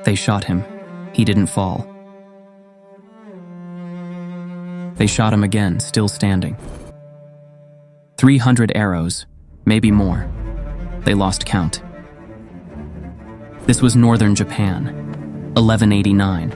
They shot him. He didn't fall. They shot him again, still standing. 300 arrows, maybe more. They lost count. This was northern Japan, 1189.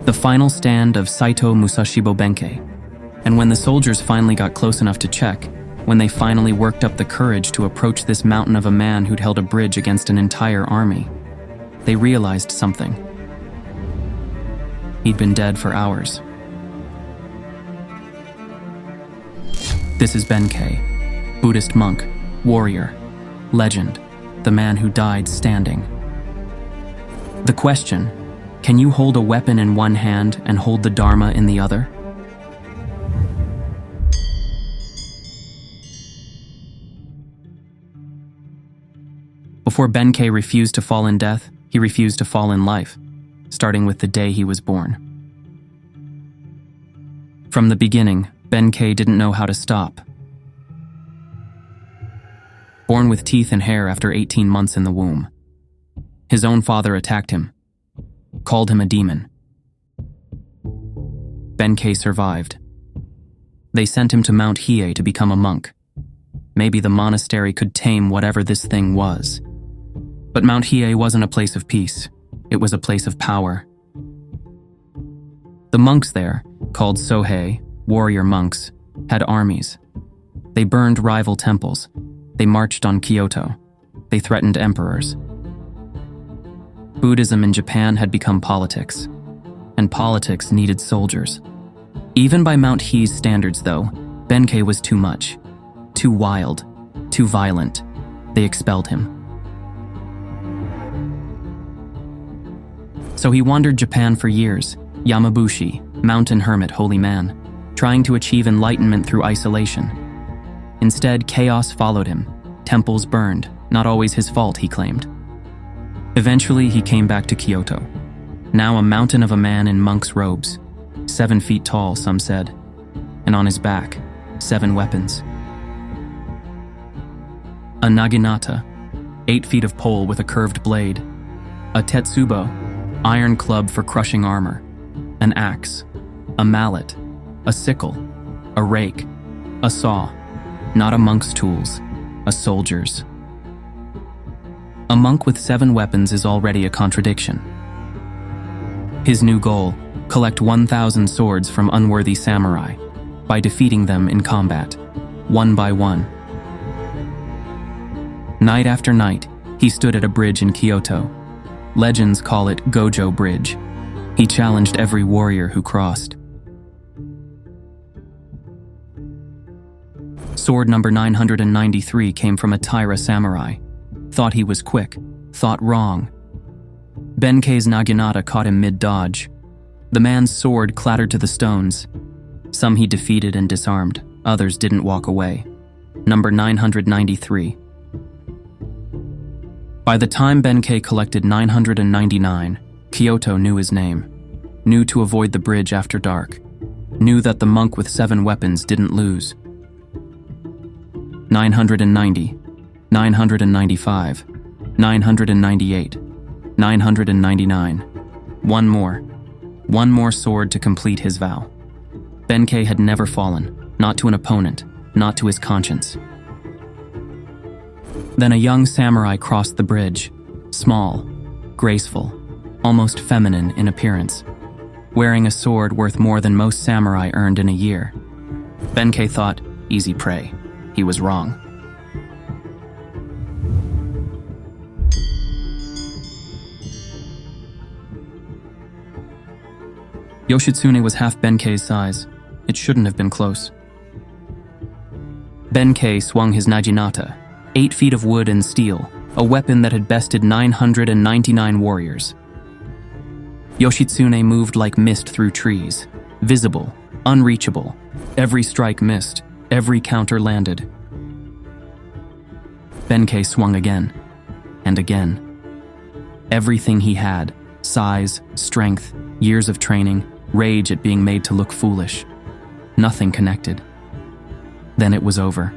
The final stand of Saito Musashibo Benkei. And when the soldiers finally got close enough to check, when they finally worked up the courage to approach this mountain of a man who'd held a bridge against an entire army, they realized something. He'd been dead for hours. This is Benkei, Buddhist monk, warrior, legend, the man who died standing. The question, can you hold a weapon in one hand and hold the Dharma in the other? Before Benkei refused to fall in death, he refused to fall in life, starting with the day he was born. From the beginning, Benkei didn't know how to stop. Born with teeth and hair after 18 months in the womb. His own father attacked him, called him a demon. Benkei survived. They sent him to Mount Hiei to become a monk. Maybe the monastery could tame whatever this thing was. But Mount Hiei wasn't a place of peace. It was a place of power. The monks there, called Sohei, warrior monks, had armies. They burned rival temples. They marched on Kyoto. They threatened emperors. Buddhism in Japan had become politics, and politics needed soldiers. Even by Mount Hiei's standards, though, Benkei was too much, too wild, too violent. They expelled him. So he wandered Japan for years, Yamabushi, mountain hermit, holy man, trying to achieve enlightenment through isolation. Instead, chaos followed him. Temples burned, not always his fault, he claimed. Eventually, he came back to Kyoto. Now a mountain of a man in monk's robes, 7 feet tall, some said, and on his back, 7 weapons. A naginata, 8 feet of pole with a curved blade. A tetsubo, iron club for crushing armor. An axe, a mallet, a sickle, a rake, a saw. Not a monk's tools, a soldier's. A monk with 7 weapons is already a contradiction. His new goal, collect 1,000 swords from unworthy samurai by defeating them in combat, one by one. Night after night, he stood at a bridge in Kyoto. Legends call it Gojo Bridge. He challenged every warrior who crossed. Sword number 993 came from a Taira samurai. Thought he was quick, thought wrong. Benkei's naginata caught him mid-dodge. The man's sword clattered to the stones. Some he defeated and disarmed, others didn't walk away. Number 993. By the time Benkei collected 999, Kyoto knew his name, knew to avoid the bridge after dark, knew that the monk with 7 weapons didn't lose. 990, 995, 998, 999. One more sword to complete his vow. Benkei had never fallen, not to an opponent, not to his conscience. Then a young samurai crossed the bridge, small, graceful, almost feminine in appearance, wearing a sword worth more than most samurai earned in a year. Benkei thought, easy prey. He was wrong. Yoshitsune was half Benkei's size. It shouldn't have been close. Benkei swung his naginata, 8 feet of wood and steel, a weapon that had bested 999 warriors. Yoshitsune moved like mist through trees, visible, unreachable. Every strike missed, every counter landed. Benkei swung again, and again. Everything he had, size, strength, years of training, rage at being made to look foolish. Nothing connected. Then it was over.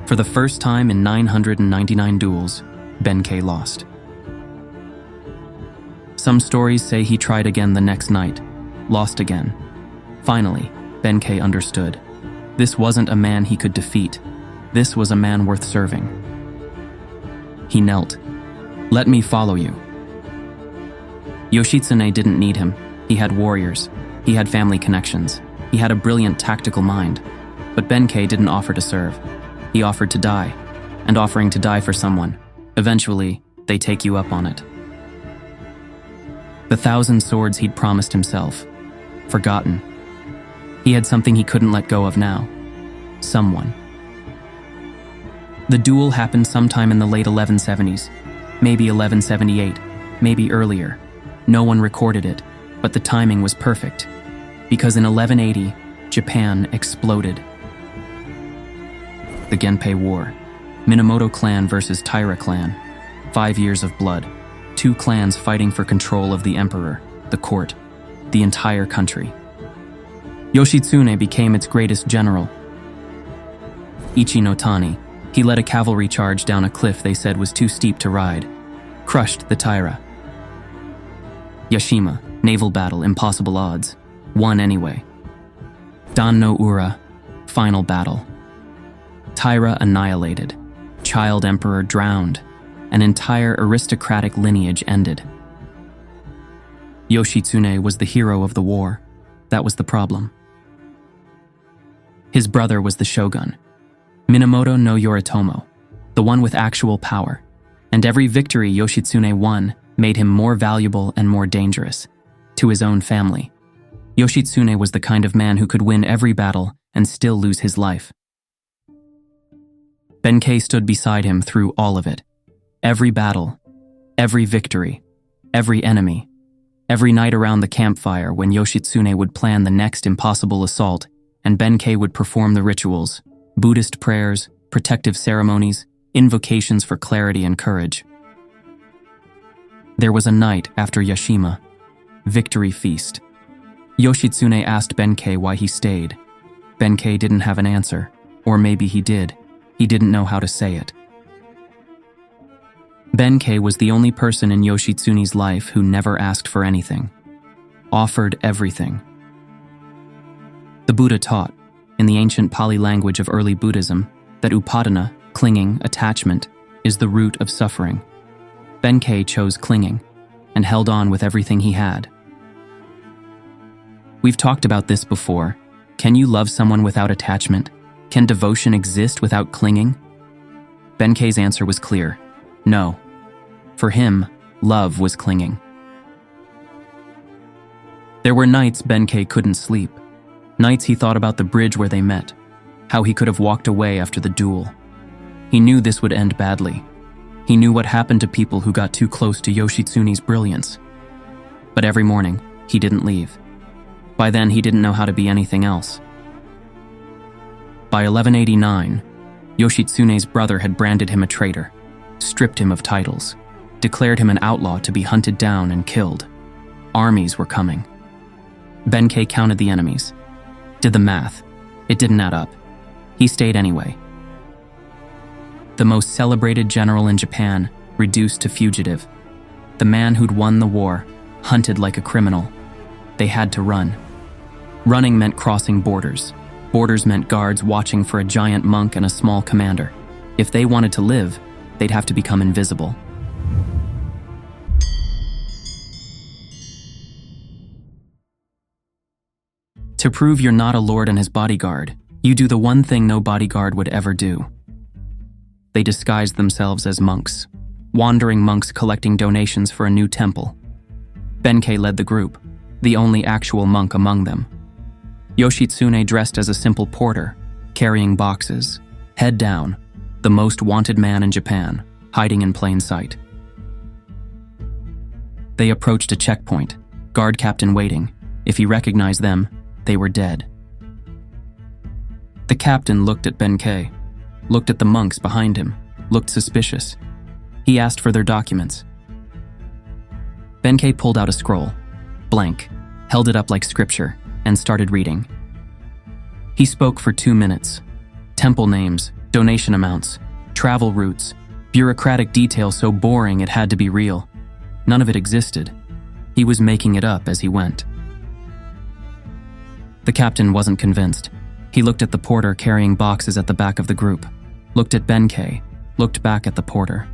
For the first time in 999 duels, Benkei lost. Some stories say he tried again the next night, lost again. Finally, Benkei understood. This wasn't a man he could defeat. This was a man worth serving. He knelt. "Let me follow you." Yoshitsune didn't need him. He had warriors. He had family connections. He had a brilliant tactical mind. But Benkei didn't offer to serve. He offered to die. And offering to die for someone, eventually, they take you up on it. The 1,000 swords he'd promised himself. Forgotten. He had something he couldn't let go of now. Someone. The duel happened sometime in the late 1170s, maybe 1178, maybe earlier. No one recorded it, but the timing was perfect, because in 1180, Japan exploded. The Genpei War. Minamoto clan versus Taira clan. 5 years of blood. 2 clans fighting for control of the emperor, the court, the entire country. Yoshitsune became its greatest general. Ichi no Tani, he led a cavalry charge down a cliff they said was too steep to ride. Crushed the Taira. Yashima, naval battle, impossible odds. Won anyway. Dan no Ura, final battle. Taira annihilated. Child emperor drowned. An entire aristocratic lineage ended. Yoshitsune was the hero of the war. That was the problem. His brother was the shogun, Minamoto no Yoritomo, the one with actual power. And every victory Yoshitsune won made him more valuable and more dangerous to his own family. Yoshitsune was the kind of man who could win every battle and still lose his life. Benkei stood beside him through all of it. Every battle, every victory, every enemy, every night around the campfire when Yoshitsune would plan the next impossible assault and Benkei would perform the rituals, Buddhist prayers, protective ceremonies, invocations for clarity and courage. There was a night after Yashima, victory feast. Yoshitsune asked Benkei why he stayed. Benkei didn't have an answer, or maybe he did. He didn't know how to say it. Benkei was the only person in Yoshitsune's life who never asked for anything, offered everything. The Buddha taught, in the ancient Pali language of early Buddhism, that upadana, clinging, attachment, is the root of suffering. Benkei chose clinging, and held on with everything he had. We've talked about this before. Can you love someone without attachment? Can devotion exist without clinging? Benkei's answer was clear. No. For him, love was clinging. There were nights Benkei couldn't sleep. Nights he thought about the bridge where they met, how he could have walked away after the duel. He knew this would end badly. He knew what happened to people who got too close to Yoshitsune's brilliance. But every morning, he didn't leave. By then, he didn't know how to be anything else. By 1189, Yoshitsune's brother had branded him a traitor, stripped him of titles, declared him an outlaw to be hunted down and killed. Armies were coming. Benkei counted the enemies, did the math. It didn't add up. He stayed anyway. The most celebrated general in Japan, reduced to fugitive. The man who'd won the war, hunted like a criminal. They had to run. Running meant crossing borders. Borders meant guards watching for a giant monk and a small commander. If they wanted to live, they'd have to become invisible. To prove you're not a lord and his bodyguard, you do the one thing no bodyguard would ever do. They disguised themselves as monks, wandering monks collecting donations for a new temple. Benkei led the group, the only actual monk among them. Yoshitsune dressed as a simple porter, carrying boxes, head down, the most wanted man in Japan, hiding in plain sight. They approached a checkpoint, guard captain waiting. If he recognized them, they were dead. The captain looked at Benkei, looked at the monks behind him, looked suspicious. He asked for their documents. Benkei pulled out a scroll, blank, held it up like scripture, and started reading. He spoke for 2 minutes. Temple names, donation amounts, travel routes, bureaucratic detail so boring it had to be real. None of it existed. He was making it up as he went. The captain wasn't convinced. He looked at the porter carrying boxes at the back of the group, looked at Benkei, looked back at the porter.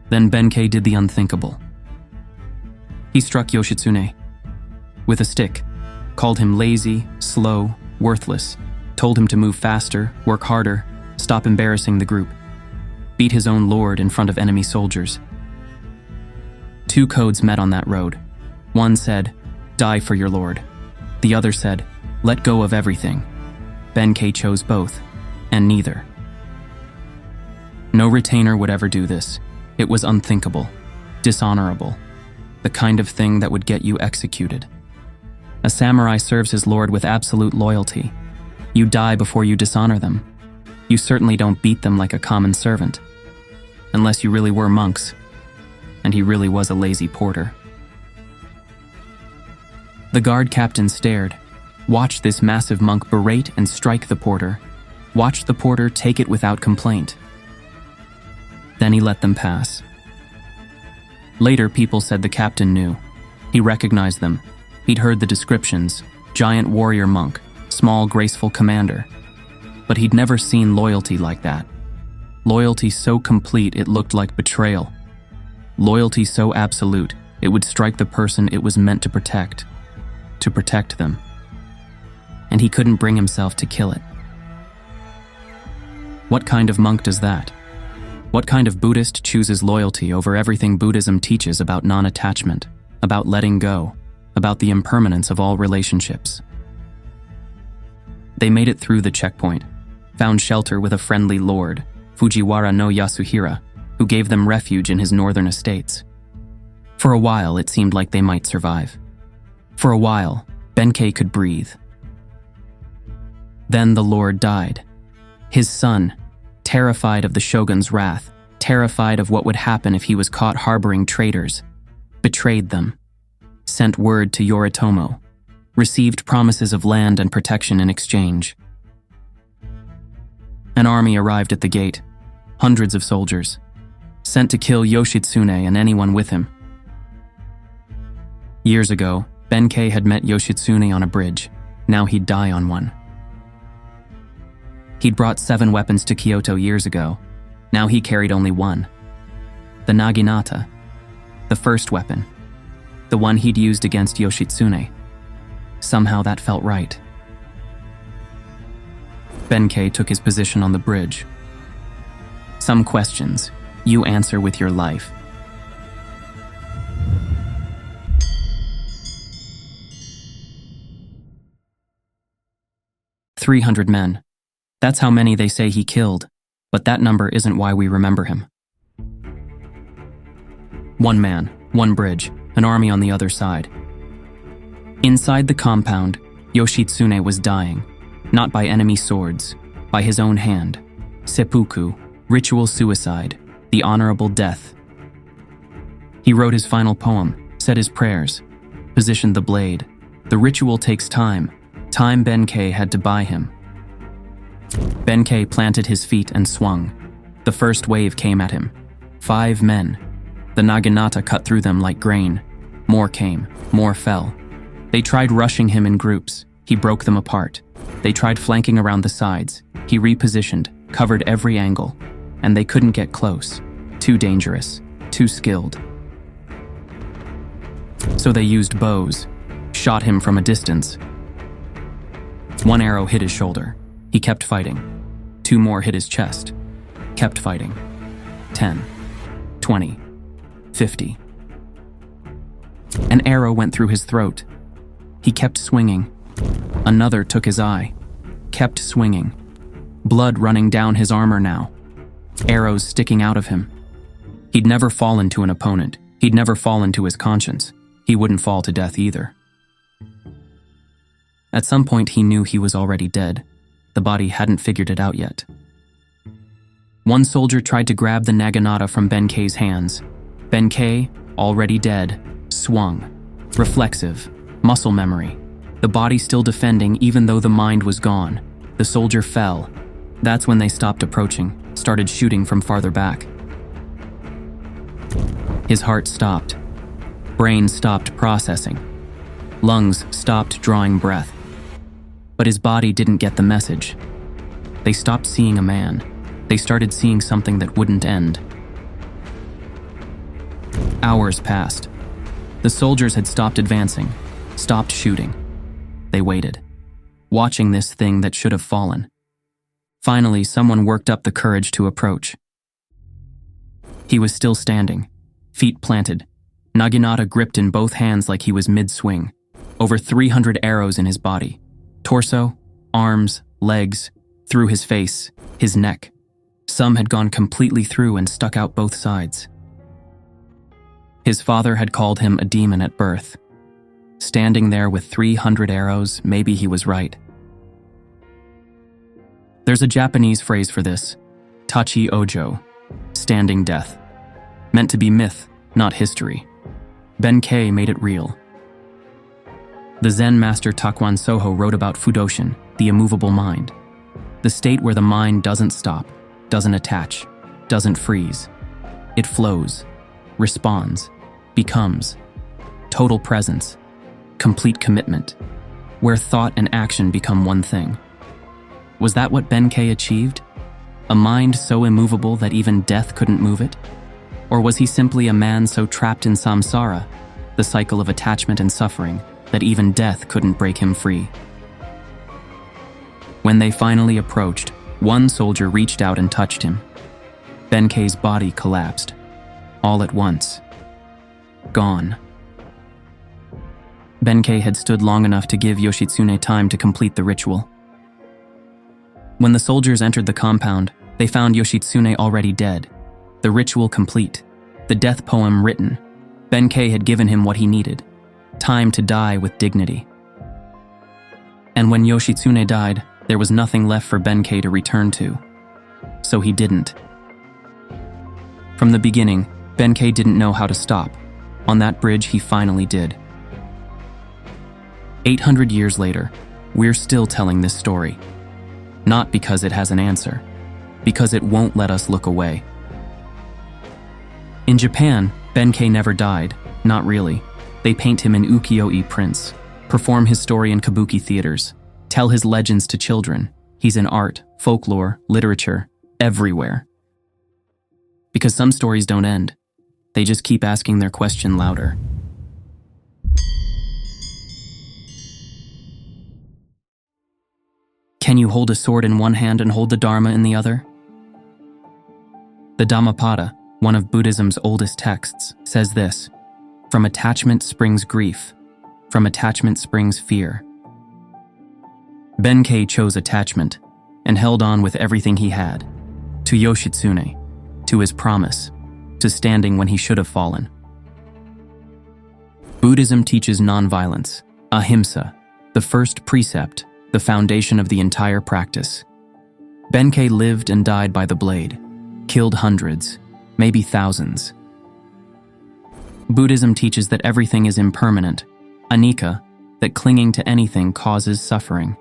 Then Benkei did the unthinkable. He struck Yoshitsune with a stick, called him lazy, slow, worthless, told him to move faster, work harder, stop embarrassing the group, beat his own lord in front of enemy soldiers. Two codes met on that road. One said, "Die for your lord." The other said, "Let go of everything." Benkei chose both, and neither. No retainer would ever do this. It was unthinkable, dishonorable, the kind of thing that would get you executed. A samurai serves his lord with absolute loyalty. You die before you dishonor them. You certainly don't beat them like a common servant, unless you really were monks, and he really was a lazy porter. The guard captain stared, watched this massive monk berate and strike the porter, watched the porter take it without complaint. Then he let them pass. Later, people said the captain knew. He recognized them. He'd heard the descriptions: giant warrior monk, small graceful commander. But he'd never seen loyalty like that. Loyalty so complete it looked like betrayal. Loyalty so absolute it would strike the person it was meant to protect them. And he couldn't bring himself to kill it. What kind of monk does that? What kind of Buddhist chooses loyalty over everything Buddhism teaches about non-attachment, about letting go, about the impermanence of all relationships? They made it through the checkpoint, found shelter with a friendly lord, Fujiwara no Yasuhira, who gave them refuge in his northern estates. For a while, it seemed like they might survive. For a while, Benkei could breathe. Then the lord died. His son, terrified of the shogun's wrath, terrified of what would happen if he was caught harboring traitors, betrayed them, sent word to Yoritomo, received promises of land and protection in exchange. An army arrived at the gate, hundreds of soldiers, sent to kill Yoshitsune and anyone with him. Years ago, Benkei had met Yoshitsune on a bridge. Now he'd die on one. He'd brought 7 weapons to Kyoto years ago. Now he carried only one. The naginata, the first weapon, the one he'd used against Yoshitsune. Somehow that felt right. Benkei took his position on the bridge. Some questions you answer with your life. "300 men. That's how many they say he killed, but that number isn't why we remember him. 1 man, 1 bridge, an army on the other side. Inside the compound, Yoshitsune was dying, not by enemy swords, by his own hand. Seppuku, ritual suicide, the honorable death. He wrote his final poem, said his prayers, positioned the blade. The ritual takes time Benkei had to buy him. Benkei planted his feet and swung. The first wave came at him. 5 men. The naginata cut through them like grain. More came, more fell. They tried rushing him in groups. He broke them apart. They tried flanking around the sides. He repositioned, covered every angle, and they couldn't get close. Too dangerous, too skilled. So they used bows, shot him from a distance. 1 arrow hit his shoulder. He kept fighting. 2 more hit his chest. Kept fighting. 10, 20, 50. An arrow went through his throat. He kept swinging. Another took his eye. Kept swinging. Blood running down his armor now. Arrows sticking out of him. He'd never fallen to an opponent. He'd never fallen to his conscience. He wouldn't fall to death either. At some point, he knew he was already dead. The body hadn't figured it out yet. 1 soldier tried to grab the naginata from Benkei's hands. Benkei, already dead, swung. Reflexive, muscle memory. The body still defending even though the mind was gone. The soldier fell. That's when they stopped approaching, started shooting from farther back. His heart stopped. Brain stopped processing. Lungs stopped drawing breath. But his body didn't get the message. They stopped seeing a man. They started seeing something that wouldn't end. Hours passed. The soldiers had stopped advancing, stopped shooting. They waited, watching this thing that should have fallen. Finally, someone worked up the courage to approach. He was still standing, feet planted, naginata gripped in both hands like he was mid-swing, over 300 arrows in his body, torso, arms, legs, through his face, his neck. Some had gone completely through and stuck out both sides. His father had called him a demon at birth. Standing there with 300 arrows, maybe he was right. There's a Japanese phrase for this, tachi ojo, standing death, meant to be myth, not history. Benkei made it real. The Zen master Takuan Soho wrote about Fudoshin, the immovable mind, the state where the mind doesn't stop, doesn't attach, doesn't freeze. It flows, responds, becomes, total presence, complete commitment, where thought and action become one thing. Was that what Benkei achieved? A mind so immovable that even death couldn't move it? Or was he simply a man so trapped in samsara, the cycle of attachment and suffering, that even death couldn't break him free? When they finally approached, one soldier reached out and touched him. Benkei's body collapsed, all at once. Gone. Benkei had stood long enough to give Yoshitsune time to complete the ritual. When the soldiers entered the compound, they found Yoshitsune already dead, the ritual complete, the death poem written. Benkei had given him what he needed, time to die with dignity. And when Yoshitsune died, there was nothing left for Benkei to return to. So he didn't. From the beginning, Benkei didn't know how to stop. On that bridge, he finally did. 800 years later, we're still telling this story. Not because it has an answer, because it won't let us look away. In Japan, Benkei never died, not really. They paint him in ukiyo-e prints, perform his story in kabuki theaters, tell his legends to children. He's in art, folklore, literature, everywhere. Because some stories don't end. They just keep asking their question louder. Can you hold a sword in one hand and hold the Dharma in the other? The Dhammapada, one of Buddhism's oldest texts, says this: from attachment springs grief, from attachment springs fear. Benkei chose attachment and held on with everything he had, to Yoshitsune, to his promise, to standing when he should have fallen. Buddhism teaches nonviolence, ahimsa, the first precept, the foundation of the entire practice. Benkei lived and died by the blade, killed hundreds, maybe thousands. Buddhism teaches that everything is impermanent, anicca, that clinging to anything causes suffering.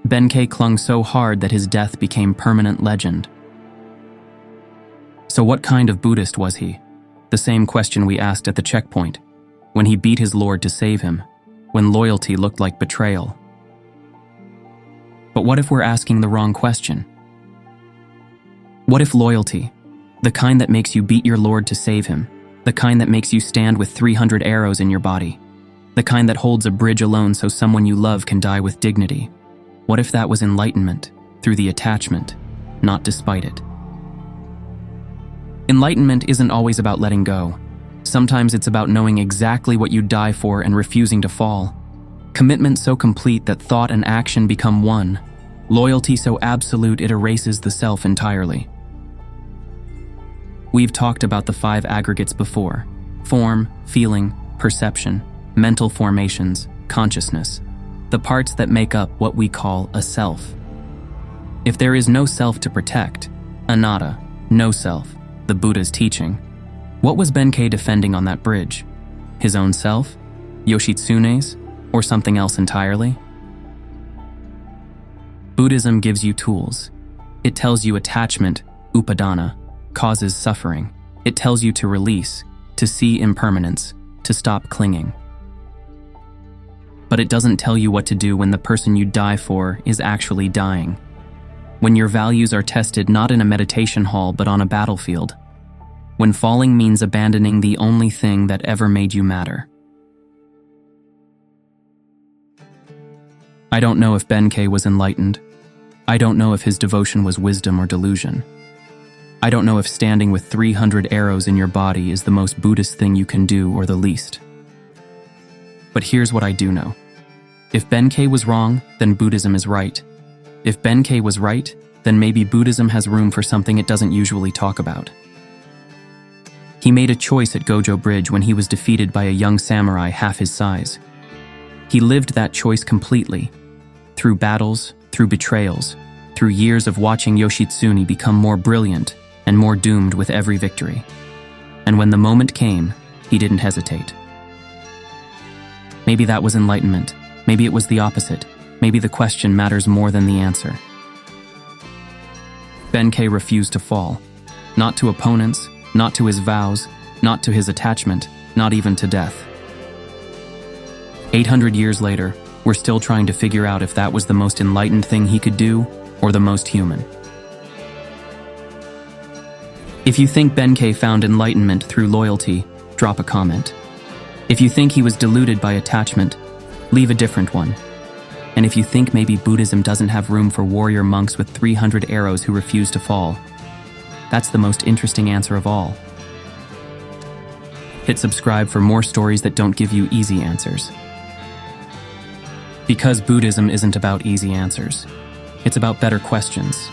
Benkei clung so hard that his death became permanent legend. So what kind of Buddhist was he? The same question we asked at the checkpoint, when he beat his Lord to save him, when loyalty looked like betrayal. But what if we're asking the wrong question? What if loyalty, the kind that makes you beat your Lord to save him, the kind that makes you stand with 300 arrows in your body, the kind that holds a bridge alone so someone you love can die with dignity, what if that was enlightenment, through the attachment, not despite it? Enlightenment isn't always about letting go. Sometimes it's about knowing exactly what you die for and refusing to fall. Commitment so complete that thought and action become one. Loyalty so absolute it erases the self entirely. We've talked about the 5 aggregates before: form, feeling, perception, mental formations, consciousness, the parts that make up what we call a self. If there is no self to protect, anatta, no self, the Buddha's teaching, what was Benkei defending on that bridge? His own self? Yoshitsune's? Or something else entirely? Buddhism gives you tools. It tells you attachment, upadana, causes suffering. It tells you to release, to see impermanence, to stop clinging. But it doesn't tell you what to do when the person you die for is actually dying. When your values are tested not in a meditation hall but on a battlefield. When falling means abandoning the only thing that ever made you matter. I don't know if Benkei was enlightened. I don't know if his devotion was wisdom or delusion. I don't know if standing with 300 arrows in your body is the most Buddhist thing you can do or the least. But here's what I do know. If Benkei was wrong, then Buddhism is right. If Benkei was right, then maybe Buddhism has room for something it doesn't usually talk about. He made a choice at Gojo Bridge when he was defeated by a young samurai half his size. He lived that choice completely, through battles, through betrayals, through years of watching Yoshitsune become more brilliant and more doomed with every victory. And when the moment came, he didn't hesitate. Maybe that was enlightenment. Maybe it was the opposite. Maybe the question matters more than the answer. Benkei refused to fall. Not to opponents, not to his vows, not to his attachment, not even to death. 800 years later, we're still trying to figure out if that was the most enlightened thing he could do or the most human. If you think Benkei found enlightenment through loyalty, drop a comment. If you think he was deluded by attachment, leave a different one. And if you think maybe Buddhism doesn't have room for warrior monks with 300 arrows who refuse to fall, that's the most interesting answer of all. Hit subscribe for more stories that don't give you easy answers. Because Buddhism isn't about easy answers. It's about better questions.